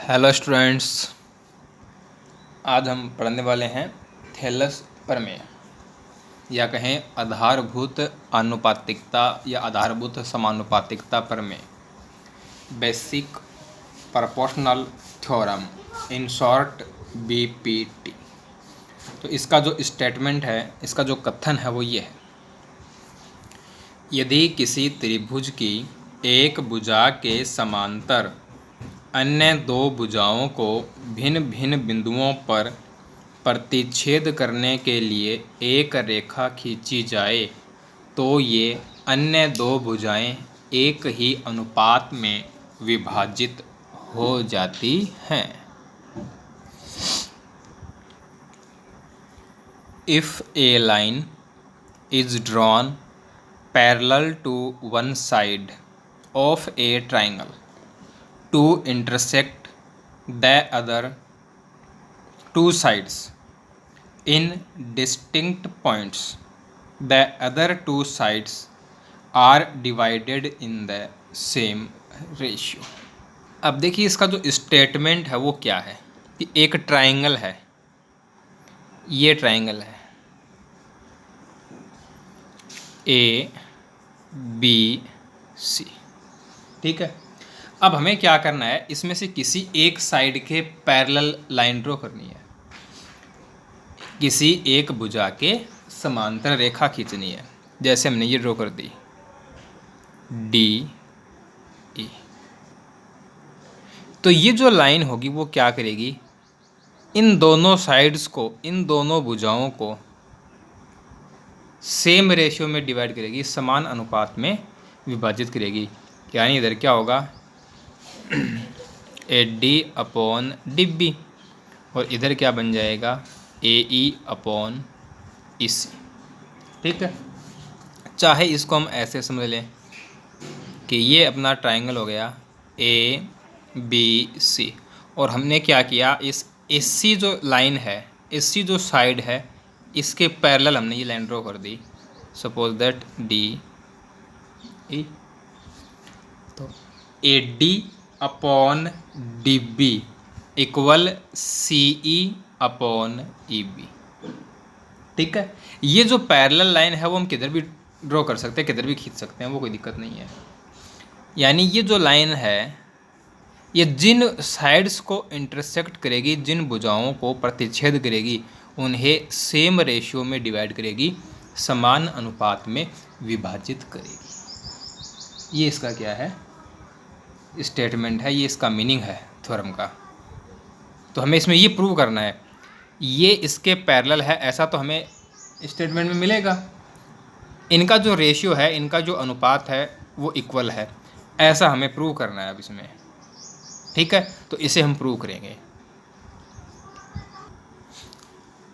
Hello students, आज हम पढ़ने वाले हैं थेलस प्रमेय या कहें आधारभूत आनुपातिकता या आधारभूत समानुपातिकता प्रमेय, basic proportional theorem, in short BPT. तो इसका जो स्टेटमेंट है, इसका जो कथन है वो ये है। यदि किसी त्रिभुज की एक भुजा के समांतर अन्य दो भुजाओं को भिन्न भिन्न बिंदुओं पर प्रतिच्छेद करने के लिए एक रेखा खींची जाए तो ये अन्य दो भुजाएं एक ही अनुपात में विभाजित हो जाती हैं। If a line is drawn parallel to one side of a triangle to intersect the other two sides in distinct points, the other two sides are divided in the same ratio। अब देखिए इसका जो statement है वो क्या है कि एक ट्राइंगल है, ये ट्राइंगल है ए बी सी, ठीक है। अब हमें क्या करना है, इसमें से किसी एक साइड के पैरेलल लाइन ड्रॉ करनी है, किसी एक भुजा के समांतर रेखा खींचनी है। जैसे हमने ये ड्रॉ कर दी डी ई, तो ये जो लाइन होगी वो क्या करेगी, इन दोनों साइड्स को, इन दोनों भुजाओं को सेम रेशियो में डिवाइड करेगी, समान अनुपात में विभाजित करेगी। यानी इधर क्या होगा A D upon D B, और इधर क्या बन जाएगा ए ई अपॉन ई सी, ठीक है। चाहे इसको हम ऐसे समझ लें कि ये अपना ट्राइंगल हो गया ए बी सी, और हमने क्या किया, इस एसी जो लाइन है, एसी जो साइड है, इसके पैरेलल हमने ये लाइन ड्रॉ कर दी, सपोज दैट डी ई। तो A D upon D B equal C E upon E B, ठीक है। ये जो पैरेलल लाइन है वो हम किधर भी ड्रॉ कर सकते हैं, किधर भी खींच सकते हैं, वो कोई दिक्कत नहीं है। यानी ये जो लाइन है ये जिन साइड्स को इंटरसेक्ट करेगी, जिन भुजाओं को प्रतिच्छेद करेगी, उन्हें सेम रेशियो में डिवाइड करेगी, समान अनुपात में विभाजित करेगी। ये इसका क्या है, स्टेटमेंट है, ये इसका मीनिंग है थ्योरम का। तो हमें इसमें ये प्रूव करना है ये इसके पैरेलल है, ऐसा तो हमें स्टेटमेंट में मिलेगा। इनका जो रेशियो है, इनका जो अनुपात है वो इक्वल है, ऐसा हमें प्रूव करना है अब इसमें, ठीक है। तो इसे हम प्रूव करेंगे।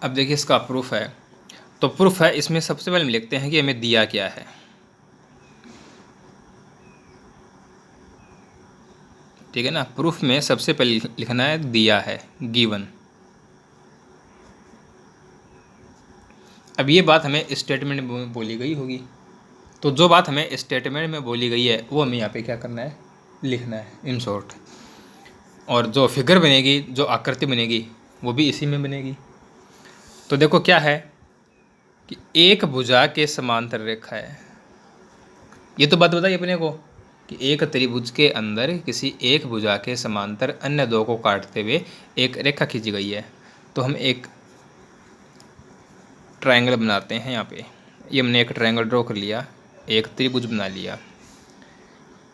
अब देखिए इसका प्रूफ है, तो प्रूफ है इसमें सबसे पहले हम लिखते हैं कि हमें दिया क्या है। ठीक है ना, प्रूफ में सबसे पहले लिखना है दिया है, गिवन। अब ये बात हमें स्टेटमेंट में बोली गई होगी, तो जो बात हमें स्टेटमेंट में बोली गई है वो हमें यहाँ पे क्या करना है, लिखना है इन शॉर्ट। और जो फिगर बनेगी, जो आकृति बनेगी, वो भी इसी में बनेगी। तो देखो क्या है कि एक भुजा के समांतर रेखा है, ये तो बात बताई अपने को कि एक त्रिभुज के अंदर किसी एक भुजा के समांतर अन्य दो को काटते हुए एक रेखा खींची गई है। तो हम एक ट्रायंगल बनाते हैं यहाँ पे। ये हमने एक ट्रायंगल ड्रॉ कर लिया, एक त्रिभुज बना लिया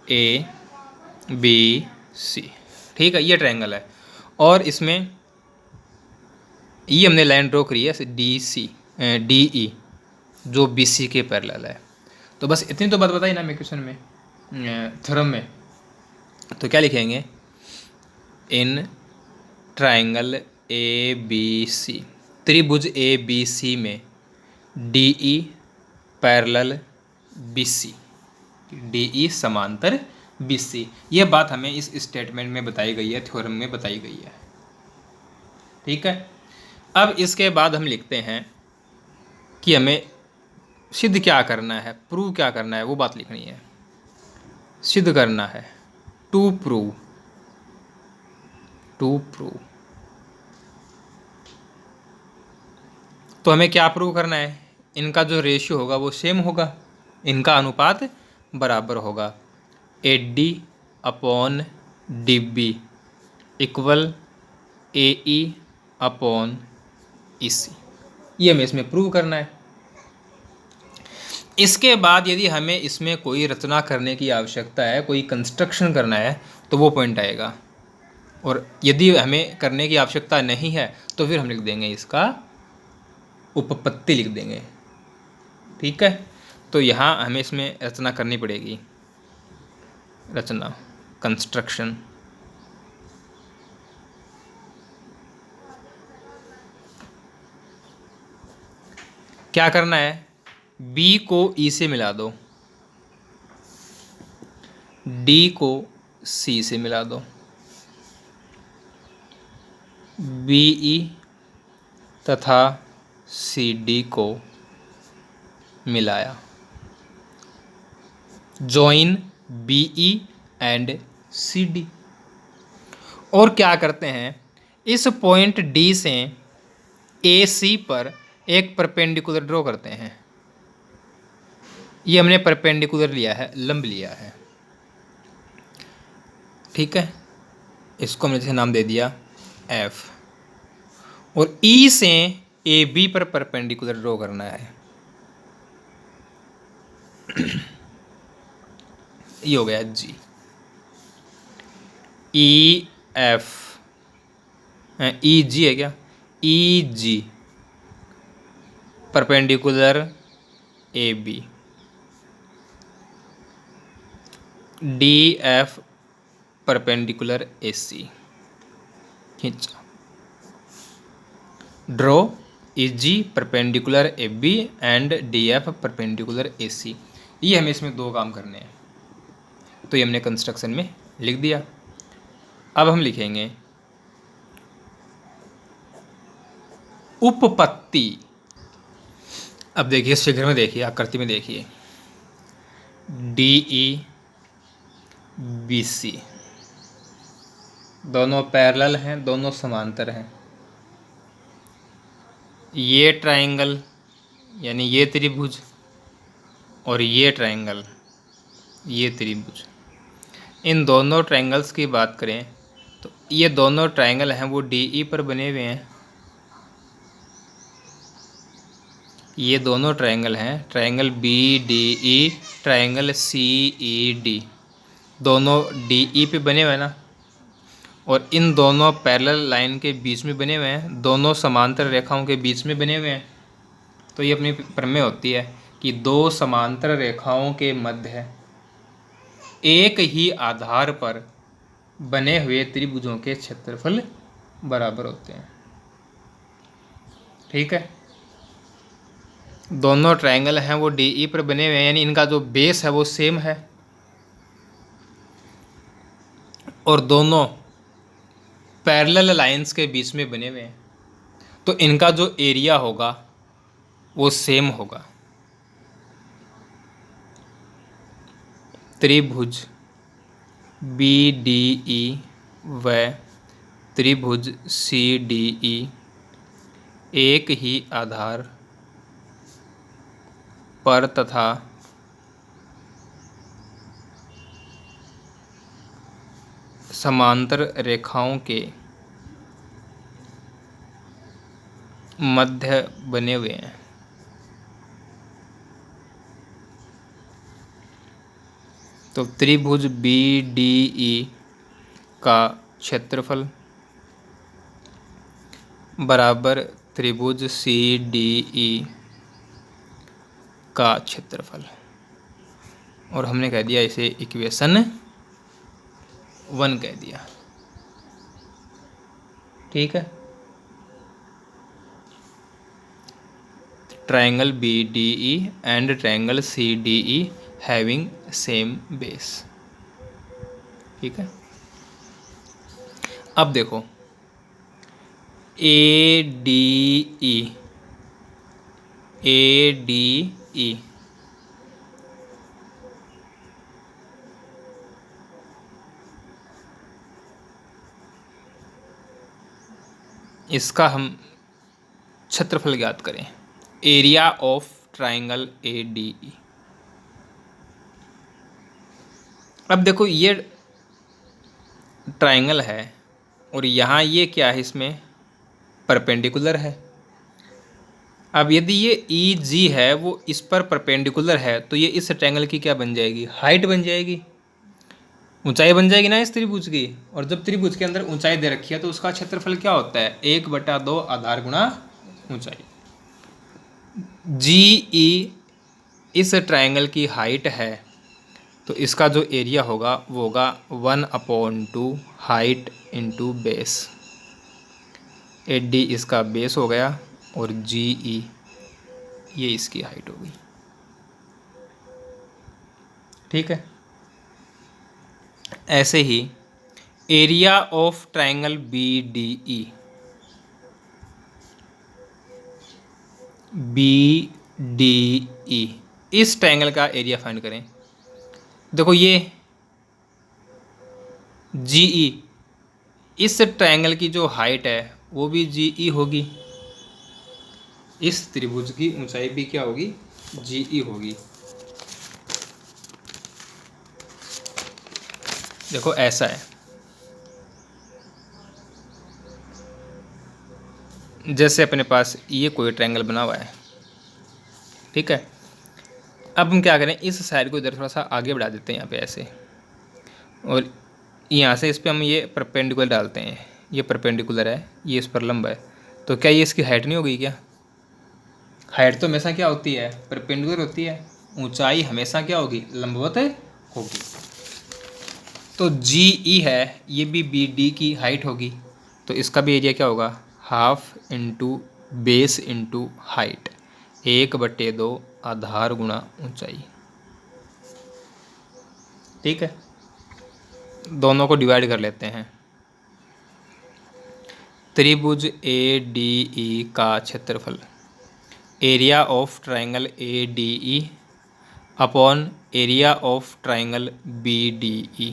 ए बी सी, ठीक है। ये ट्रायंगल है और इसमें ये हमने लाइन ड्रॉ करी है डी सी डी ई, जो बी सी के पैरेलल है। तो बस इतनी तो बात बताई ना मैं क्वेश्चन में, थ्योरम में। तो क्या लिखेंगे, इन ट्रायंगल ए बी सी, त्रिभुज ए बी सी में D E parallel B C, D E समांतर बी सी। यह बात हमें इस स्टेटमेंट में बताई गई है, थ्योरम में बताई गई है, ठीक है। अब इसके बाद हम लिखते हैं कि हमें सिद्ध क्या करना है, प्रूव क्या करना है, वो बात लिखनी है। सिद्ध करना है, टू प्रूव टू प्रूव। तो हमें क्या प्रूव करना है, इनका जो रेशियो होगा वो सेम होगा, इनका अनुपात बराबर होगा। AD upon DB equal AE upon EC, ये हमें इसमें प्रूव करना है। इसके बाद यदि हमें इसमें कोई रचना करने की आवश्यकता है, कोई कंस्ट्रक्शन करना है, तो वो पॉइंट आएगा। और यदि हमें करने की आवश्यकता नहीं है तो फिर हम लिख देंगे इसका उपपत्ति लिख देंगे। ठीक है, तो यहाँ हमें इसमें रचना करनी पड़ेगी, रचना कंस्ट्रक्शन। क्या करना है, B को E से मिला दो, D को C से मिला दो, BE तथा CD को मिलाया, जॉइन BE एंड CD। और क्या करते हैं, इस पॉइंट D से AC पर एक परपेंडिकुलर ड्रॉ करते हैं। ये हमने परपेंडिकुलर लिया है, लंब लिया है। ठीक है, इसको हमने जैसे नाम दे दिया F। और E से AB पर परपेंडिकुलर ड्रॉ करना है। ये हो गया G। EF EG है क्या, EG perpendicular AB, DF perpendicular AC। खींचा, draw EG perpendicular AB and DF perpendicular AC। ये हमें इसमें दो काम करने हैं, तो ये हमने कंस्ट्रक्शन में लिख दिया। अब हम लिखेंगे उपपत्ति। अब देखिए इस फिगर में, देखिए आकृति में देखिए, DE BC दोनों पैरेलल हैं, दोनों समांतर हैं। ये ट्रायंगल यानी ये त्रिभुज और ये ट्रायंगल ये त्रिभुज, इन दोनों ट्रायंगल्स की बात करें तो ये दोनों ट्रायंगल हैं वो DE पर बने हुए हैं। ये दोनों ट्रायंगल हैं, ट्रायंगल BDE, ट्रायंगल CED, दोनों DE पे बने हुए हैं ना, और इन दोनों पैरेलल लाइन के बीच में बने हुए हैं, दोनों समांतर रेखाओं के बीच में बने हुए हैं। तो ये अपनी प्रमेय होती है कि दो समांतर रेखाओं के मध्य एक ही आधार पर बने हुए त्रिभुजों के क्षेत्रफल बराबर होते हैं। ठीक है, दोनों ट्रायंगल हैं वो DE पर बने हुए हैं, यानी इनका जो बेस है वो सेम है, और दोनों पैरेलल लाइंस के बीच में बने हुए हैं, तो इनका जो एरिया होगा वो सेम होगा। त्रिभुज BDE व त्रिभुज CDE एक ही आधार पर तथा समांतर रेखाओं के मध्य बने हुए हैं। तो त्रिभुज BDE का क्षेत्रफल बराबर त्रिभुज CDE का क्षेत्रफल, और हमने कह दिया इसे इक्वेशन 1 कह दिया। ठीक है, triangle BDE and triangle CDE having same base. ठीक है, अब देखो ADE इसका हम क्षेत्रफल ज्ञात करें। Area of triangle A D ई। अब देखो ये ट्राइंगल है और यहाँ ये क्या है, इसमें परपेंडिकुलर है। अब यदि ये ई जी है वो इस पर परपेंडिकुलर है तो ये इस ट्रायंगल की क्या बन जाएगी, हाइट बन जाएगी, ऊंचाई बन जाएगी ना इस त्रिभुज की। और जब त्रिभुज के अंदर ऊंचाई दे रखी है तो उसका क्षेत्रफल क्या होता है, 1/2 आधार गुणा ऊंचाई। जी ई इस ट्रायंगल की हाइट है तो इसका जो एरिया होगा वो होगा 1/2 height into base. A D इसका बेस हो गया और जी ई ये इसकी हाइट होगी। ठीक है। ऐसे ही area of triangle B D E, B D E, इस ट्रायंगल का एरिया फाइंड करें। देखो ये जी ई, इस ट्रायंगल की जो हाइट है वो भी जी ई होगी, इस त्रिभुज की ऊंचाई भी क्या होगी, जी ई होगी। देखो ऐसा है, जैसे अपने पास ये कोई ट्रायंगल बना हुआ है, ठीक है। अब हम क्या करें, इस साइड को इधर थोड़ा सा आगे बढ़ा देते हैं यहाँ पे ऐसे, और यहाँ से इस पे हम ये परपेंडिकुलर डालते हैं। ये परपेंडिकुलर है, ये इस पर लंब है, तो क्या ये इसकी हाइट नहीं होगी क्या? हाइट तो हमेशा क्या होती है, परपेंडिकुलर होती है। ऊंचाई हमेशा क्या होगी, लंबवत होगी। तो जी ई है, ये भी बी डी की हाइट होगी, तो इसका भी एरिया क्या होगा, 1/2 इंटू बेस इंटू हाइट, 1/2 आधार गुणा ऊंचाई। ठीक है, दोनों को डिवाइड कर लेते हैं। त्रिभुज ए डी ई का क्षेत्रफल, area of triangle A D E upon area of triangle B D E,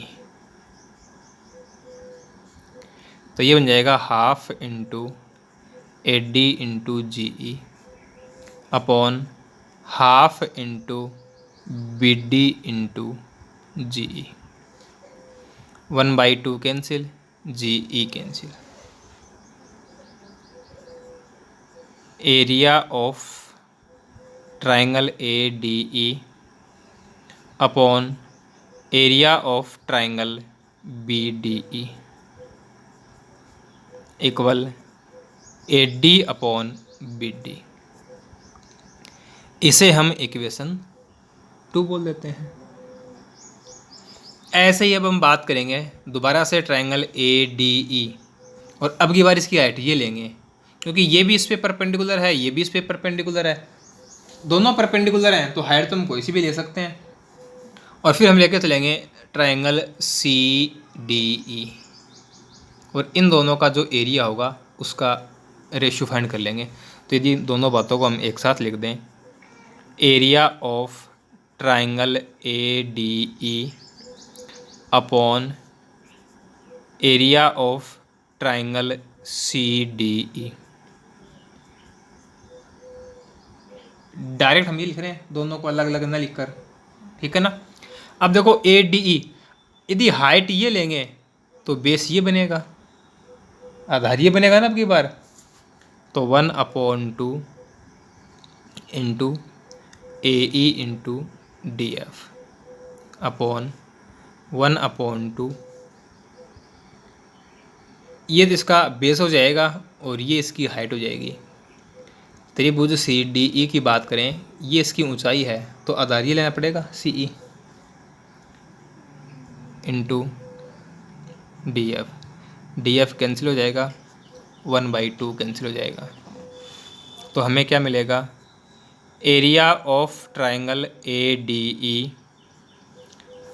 तो ये बन जाएगा 1/2 into A D into G E upon 1/2 into B D into G E. 1/2 cancel, G E cancel. Area of triangle A D E upon area of triangle B D E equal A D upon B D. इसे हम equation 2 बोल देते हैं। ऐसे ही अब हम बात करेंगे दोबारा से ट्रायंगल ए डी ई, और अब की बार इसकी हाइट ये लेंगे, क्योंकि ये भी इस पे परपेंडिकुलर है, ये भी इस पे परपेंडिकुलर है, दोनों परपेंडिकुलर हैं, तो हाइट तो हम कोई सी भी ले सकते हैं। और फिर हम लेके चलेंगे ट्रायंगल सी डी ई, और इन दोनों का जो एरिया होगा उसका रेशियो फाइंड कर लेंगे। तो यदि दोनों बातों को हम एक साथ लिख दें, area of triangle A D E upon area of triangle C D E, direct हम ये लिख रहे हैं, दोनों को अलग अलग ना लिखकर, ठीक है ना। अब देखो ए डी ई, यदि हाइट ये लेंगे तो बेस ये बनेगा, आधार ये बनेगा ना अब की बार, तो 1/2 into A E into D F upon 1/2, ये इसका बेस हो जाएगा और ये इसकी हाइट हो जाएगी। त्रिभुज सी डी ई की बात करें, ये इसकी ऊंचाई है, तो आधार ये लेना पड़ेगा C E into D F cancel हो जाएगा, 1/2 कैंसिल हो जाएगा, तो हमें क्या मिलेगा, area of triangle A D E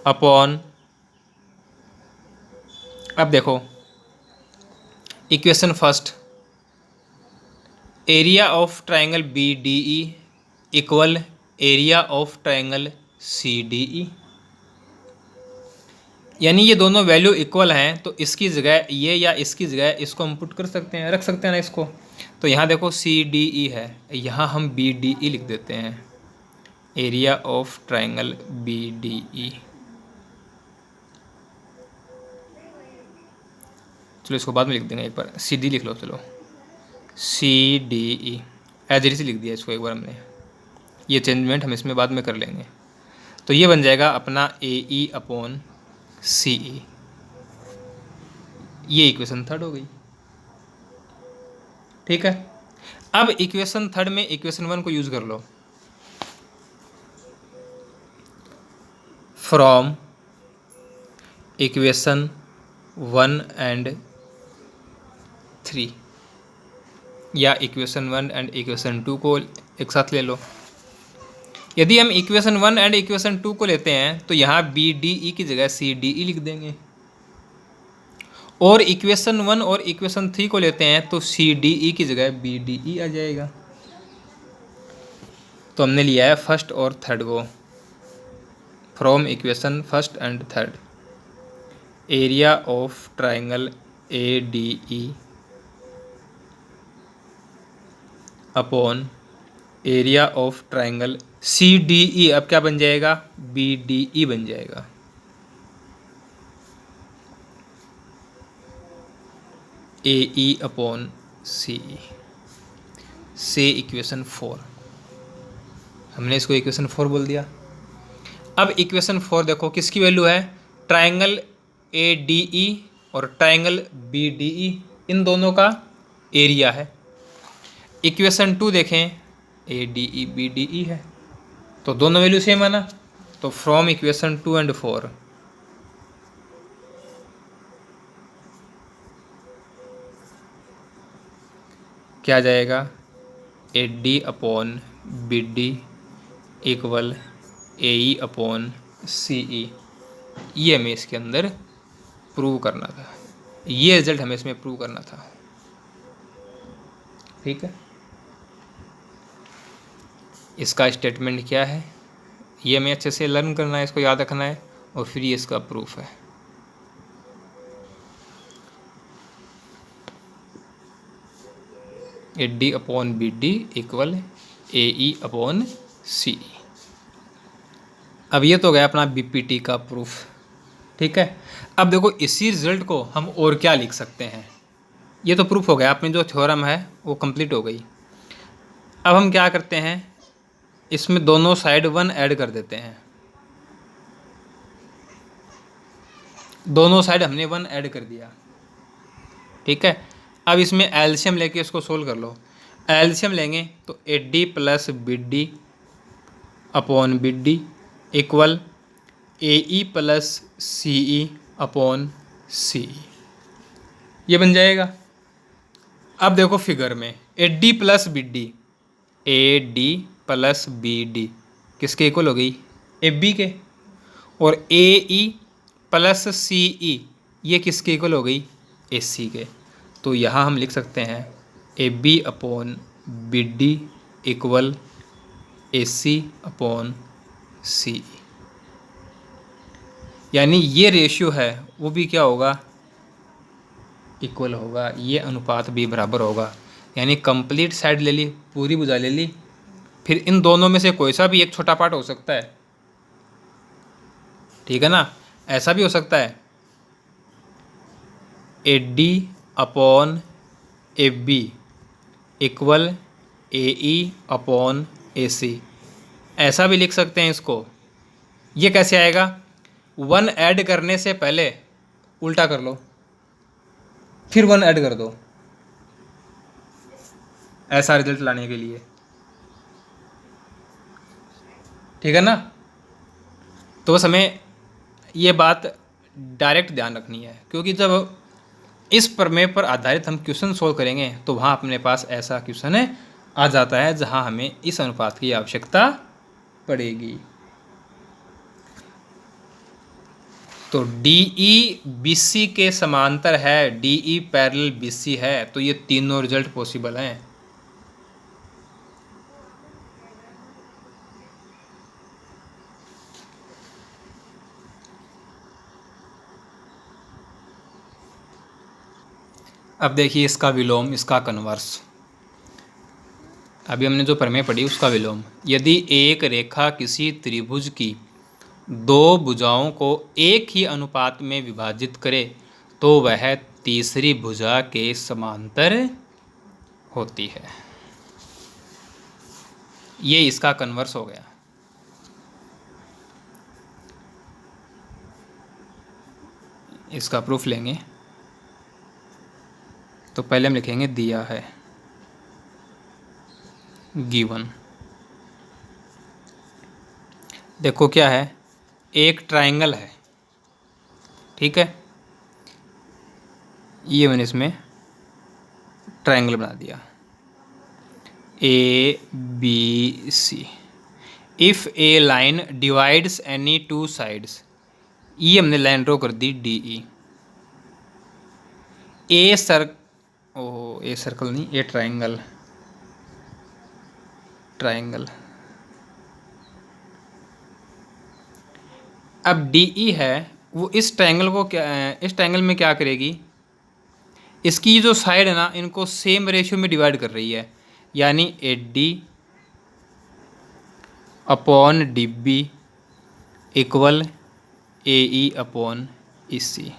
upon, अब देखो equation first, area of triangle B D E equal area of triangle C D E. यानी ये दोनों वैल्यू इक्वल हैं, तो इसकी जगह ये या इसकी जगह इसको हम पुट कर सकते हैं, रख सकते हैं ना इसको। तो यहाँ देखो CDE है, यहाँ हम BDE लिख देते हैं, एरिया ऑफ ट्राइंगल BDE। चलो इसको बाद में लिख देंगे, एक बार CD लिख लो, चलो CDE एज इट इज लिख दिया इसको एक बार हमने, ये चेंजमेंट हम इसमें बाद में कर लेंगे। तो ये बन जाएगा अपना AE/CE। ये इक्वेशन थर्ड हो गई, ठीक है। अब इक्वेशन थर्ड में इक्वेशन वन को यूज कर लो। फ्रॉम इक्वेशन 1 एंड 3, या इक्वेशन 1 एंड इक्वेशन 2 को एक साथ ले लो। यदि हम इक्वेशन 1 एंड इक्वेशन 2 को लेते हैं तो यहाँ BDE की जगह CDE लिख देंगे, और इक्वेशन 1 और इक्वेशन 3 को लेते हैं तो CDE की जगह BDE आ जाएगा। तो हमने लिया है फर्स्ट और थर्ड को, from equation first and third, area of triangle ADE upon area of triangle CDE। अब क्या बन जाएगा, BDE बन जाएगा। AE/CE से इक्वेशन 4, हमने इसको इक्वेशन 4 बोल दिया। अब इक्वेशन 4 देखो किसकी वैल्यू है, ट्राइंगल ADE और ट्राइंगल BDE, इन दोनों का एरिया है। इक्वेशन 2 देखें, ADE BDE है, तो दोनों वैल्यू सेम है ना। तो फ्रॉम इक्वेशन 2 एंड 4 क्या जाएगा, AD/BD इक्वल AE/CE। ये हमें इसके अंदर प्रूव करना था, ये रिजल्ट हमें इसमें प्रूव करना था, ठीक है। इसका स्टेटमेंट क्या है, ये हमें अच्छे से लर्न करना है, इसको याद रखना है, और फिर ये इसका प्रूफ है। AD/BD equal AE/CE। अब ये तो गया अपना BPT का प्रूफ, ठीक है। अब देखो इसी रिजल्ट को हम और क्या लिख सकते हैं, ये तो प्रूफ हो गया, अपनी जो थ्योरम है वो कंप्लीट हो गई। अब हम क्या करते हैं, इसमें दोनों साइड 1 ऐड कर देते हैं, दोनों साइड हमने 1 ऐड कर दिया, ठीक है। अब इसमें एलसीएम लेके इसको सोल्व कर लो। एलसीएम लेंगे तो AD+BD/BD इक्वल AE+CE/CE, ये बन जाएगा। अब देखो फिगर में AD+BD किसके इक्वल हो गई, AB के, और AE+CE ये किसके इक्वल हो गई, AC के। तो यहाँ हम लिख सकते हैं AB/BD इक्वल AC/CE, यानी ये रेशियो है वो भी क्या होगा, इक्वल होगा, ये अनुपात भी बराबर होगा। यानी कंप्लीट साइड ले ली, पूरी भुजा ले ली, फिर इन दोनों में से कोई सा भी एक छोटा पार्ट हो सकता है, ठीक है ना। ऐसा भी हो सकता है AD/AB इक्वल AE/AC, ऐसा भी लिख सकते हैं इसको। ये कैसे आएगा, 1 ऐड करने से पहले उल्टा कर लो, फिर 1 ऐड कर दो, ऐसा रिजल्ट लाने के लिए, ठीक है ना। तो बस हमें ये बात डायरेक्ट ध्यान रखनी है, क्योंकि जब इस प्रमेय पर आधारित हम क्वेश्चन सोल्व करेंगे तो वहाँ अपने पास ऐसा क्वेश्चन आ जाता है जहाँ हमें इस अनुपात की आवश्यकता पड़ेगी। तो DE BC के समांतर है, DE पैरेलल BC है, तो ये तीनों रिजल्ट पॉसिबल हैं। अब देखिए इसका विलोम, इसका कन्वर्स। अभी हमने जो प्रमेय पढ़ी उसका विलोम। यदि एक रेखा किसी त्रिभुज की दो भुजाओं को एक ही अनुपात में विभाजित करे तो वह तीसरी भुजा के समांतर होती है। ये इसका कन्वर्स हो गया। इसका प्रूफ लेंगे तो पहले हम लिखेंगे दिया है, गिवन। देखो क्या है, एक ट्रायंगल है, ठीक है, ये मैंने इसमें ट्रायंगल बना दिया A B C. If a line divides any two sides, ये हमने लाइन ड्रॉ कर दी डी ई। ए सर्कल नहीं, ए ट्रायंगल, ट्रायंगल। अब डी ई है, वो इस ट्रायंगल को क्या, इस ट्रायंगल में क्या करेगी, इसकी जो साइड है ना, इनको सेम रेशियो में डिवाइड कर रही है, यानी A D upon D B equal A E upon E C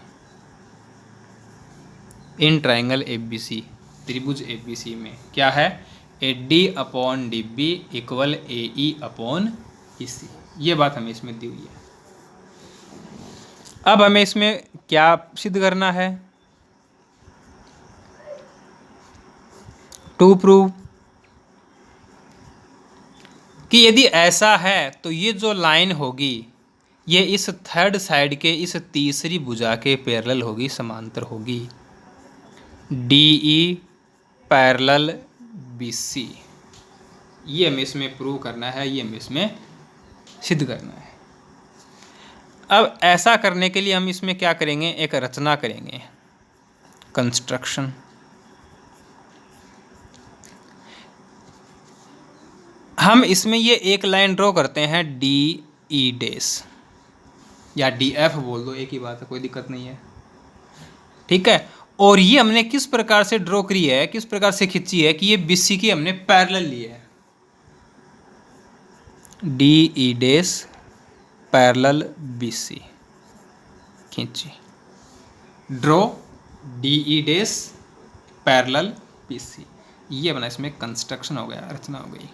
in triangle A B C, त्रिभुज ए बी सी में क्या है, A D upon D B equal A E upon E C. ये बात हमें इसमें दी हुई है। अब हमें इसमें क्या सिद्ध करना है, टू प्रूव कि यदि ऐसा है तो ये जो लाइन होगी ये इस थर्ड साइड के इस तीसरी भुजा के पैरेलल होगी, समांतर होगी। D E parallel B C, ये हमें इसमें प्रूव करना है, ये हमें इसमें सिद्ध करना है। अब ऐसा करने के लिए हम इसमें क्या करेंगे, एक रचना करेंगे, कंस्ट्रक्शन। हम इसमें ये एक लाइन ड्रॉ करते हैं डी ई डेस, या डी एफ बोल दो, एक ही बात है, कोई दिक्कत नहीं है, ठीक है। और ये हमने किस प्रकार से ड्रॉ करी है, किस प्रकार से खींची है कि ये बीसी की हमने पैरेलल ली है, डी ई डेस पैरेलल बीसी खींची, ड्रॉ डी ई डेस पैरेलल बीसी। ये बना इसमें कंस्ट्रक्शन हो गया, रचना हो गई।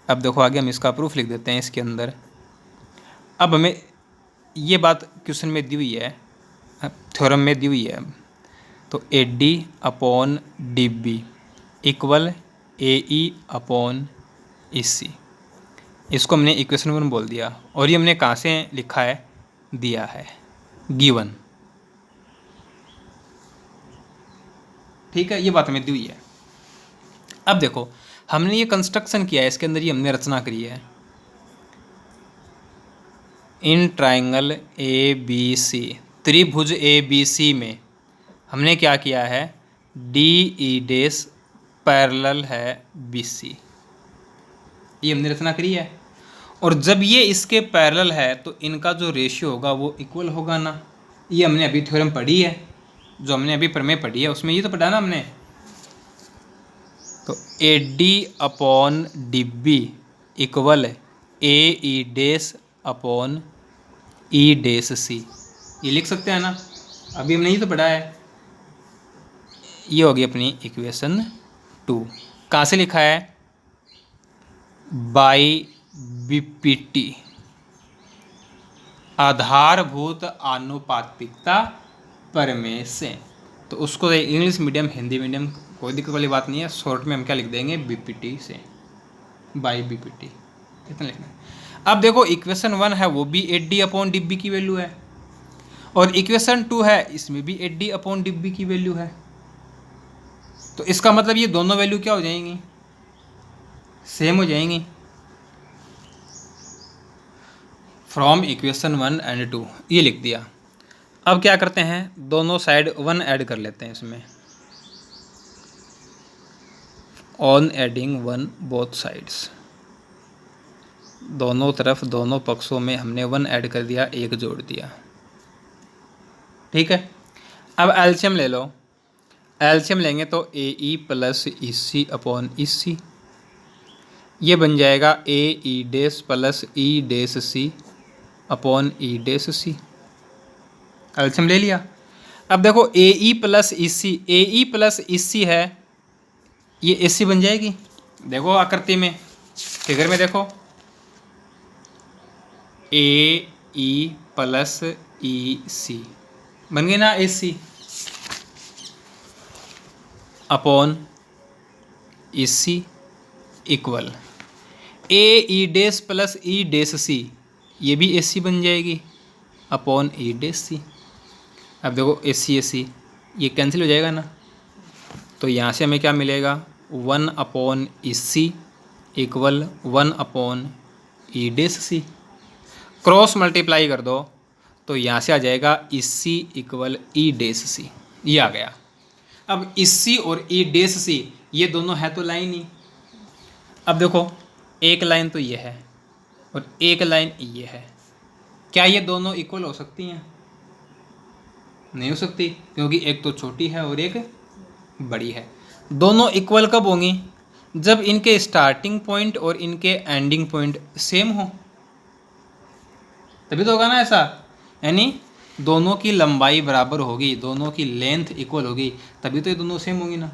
अब देखो आगे हम इसका प्रूफ लिख देते हैं इसके अंदर। अब हमें ये बात क्वेश्चन में दी हुई है, थ्योरम में दी हुई है, तो A D upon D B equal A E upon E C, इसको हमने इक्वेशन 1 बोल दिया। और ये हमने कहाँ से लिखा है, दिया है, गिवन, ठीक है, ये बात हमें दी हुई है। अब देखो हमने ये कंस्ट्रक्शन किया है, इसके अंदर ये हमने रचना करी है, इन ट्रायंगल ए बी सी, त्रिभुज ए बी सी में हमने क्या किया है, डी ई डेस पैरेलल है बी सी, ये हमने रचना करी है। और जब ये इसके पैरेलल है तो इनका जो रेशियो होगा वो इक्वल होगा ना, ये हमने अभी थ्योरम पढ़ी है, जो हमने अभी प्रमेय पढ़ी है उसमें ये तो पढ़ा ना हमने। तो A D upon D B equal A E dash upon E dash C, ये लिख सकते हैं ना, अभी हमने ये तो पढ़ा है। ये होगी अपनी इक्वेशन 2। कहाँ से लिखा है, बाई बीपीटी, आधारभूत आनुपातिकता प्रमेय से। तो उसको इंग्लिश मीडियम हिंदी मीडियम कोई दिक्कत वाली बात नहीं है, शॉर्ट में हम क्या लिख देंगे, बीपीटी से, बाई बीपीटी, इतना लिखना है। अब देखो इक्वेशन 1 है वो भी 8d अपॉन डी बी की वैल्यू है, और इक्वेशन 2 है इसमें भी 8d अपॉन डी बी की वैल्यू है। तो इसका मतलब ये दोनों वैल्यू क्या हो जाएंगी, सेम हो जाएंगी। फ्रॉम इक्वेशन 1 एंड 2 ये लिख दिया। अब क्या करते हैं, दोनों साइड 1 ऐड कर लेते हैं इसमें, ऑन एडिंग 1 बोथ साइड्स, दोनों तरफ दोनों पक्षों में हमने 1 ऐड कर दिया, 1 जोड़ दिया, ठीक है। अब एलसीएम ले लो। एलसीएम लेंगे तो ए ई प्लस ई सी अपॉन ई सी, ये बन जाएगा A E dash plus E dash C upon E dash C. LCM ले लिया। अब देखो ए ई प्लस ई सी, ए ई प्लस ई सी है, ये ए सी बन जाएगी। देखो आकृति में, फिगर में देखो, ए ई प्लस ई सी बन गई ना A C, upon E C equal A E dash plus E dash C, ये भी ए सी बन जाएगी, अपॉन ई डैश सी। अब देखो ए सी ये कैंसिल हो जाएगा ना, तो यहाँ से हमें क्या मिलेगा, 1 upon E C equal 1 upon E dash सी। क्रॉस मल्टीप्लाई कर दो तो यहाँ से आ जाएगा ई सी इक्वल ई डैश सी, ये आ गया। अब ई सी और ई डैश सी ये दोनों है तो लाइन ही। अब देखो एक लाइन तो ये है और एक लाइन ये है, क्या ये दोनों इक्वल हो सकती हैं? नहीं हो सकती, क्योंकि एक तो छोटी है और एक बड़ी है। दोनों इक्वल कब होंगी? जब इनके स्टार्टिंग पॉइंट और इनके एंडिंग पॉइंट सेम हो, तभी तो होगा ना ऐसा। यानी दोनों की लंबाई बराबर होगी, दोनों की लेंथ इक्वल होगी, तभी तो ये दोनों सेम होंगी ना।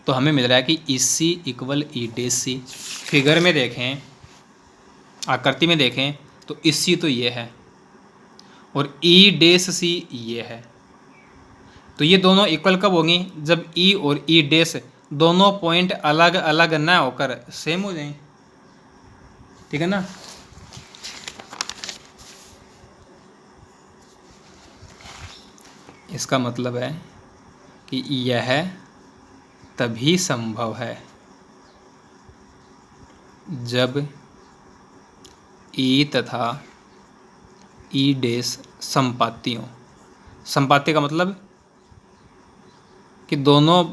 तो हमें मिल रहा है कि ई सी इक्वल ई डैश सी। फिगर में देखें, आकृति में देखें तो ई सी तो ये है और ई डैश सी ये है। तो ये दोनों इक्वल कब होंगी? जब ई और ई डैश दोनों पॉइंट अलग अलग ना होकर सेम हो जाएं, ठीक है ना। इसका मतलब है कि यह तभी संभव है जब ई तथा ई डैश संपाती हों। संपाती का मतलब कि दोनों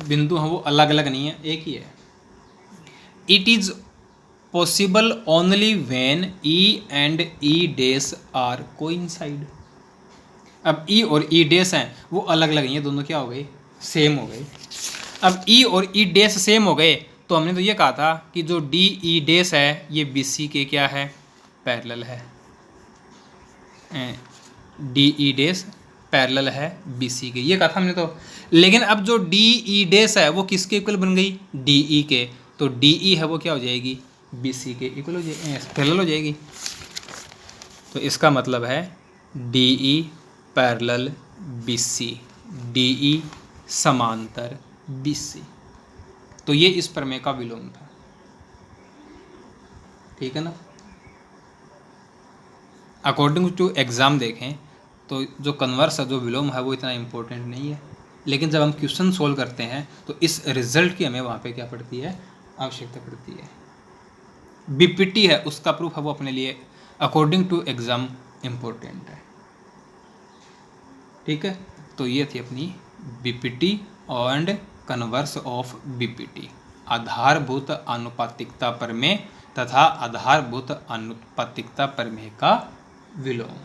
बिंदु हैं वो अलग अलग नहीं है, एक ही है। It is possible only when E and E dash are coincide. अब ई और ई डैश हैं वो अलग अलग नहीं है, दोनों क्या हो गए? सेम हो गए। अब ई और ई डैश सेम हो गए तो हमने तो ये कहा था कि जो डी ई डैश है ये बी सी के क्या है? पैरेलल है। डी ई डैश पैरेलल है बी सी के, ये कहा था हमने तो। लेकिन अब जो डी ई डैश है वो किसके इक्वल बन गई? डी ई के। तो डी ई है वो क्या हो जाएगी? बी सी के इक्वल हो जाएगी, पैरेलल हो जाएगी। तो इसका मतलब है D E parallel B C, D E समांतर बी सी। तो ये इस प्रमेय का विलोम था, ठीक है ना। अकॉर्डिंग टू एग्ज़ाम देखें तो जो कन्वर्स जो विलोम है वो इतना इम्पोर्टेंट नहीं है, लेकिन जब हम क्वेश्चन सोल्व करते हैं तो इस रिजल्ट की हमें वहाँ पे क्या पड़ती है? आवश्यकता पड़ती है। बीपीटी है उसका प्रूफ है वो अपने लिए अकॉर्डिंग टू एग्ज़ाम इम्पोर्टेंट है, ठीक है। तो ये थी अपनी BPT and converse of BPT, आधारभूत आनुपातिकता प्रमेय तथा आधारभूत आनुपातिकता प्रमेय का विलोम।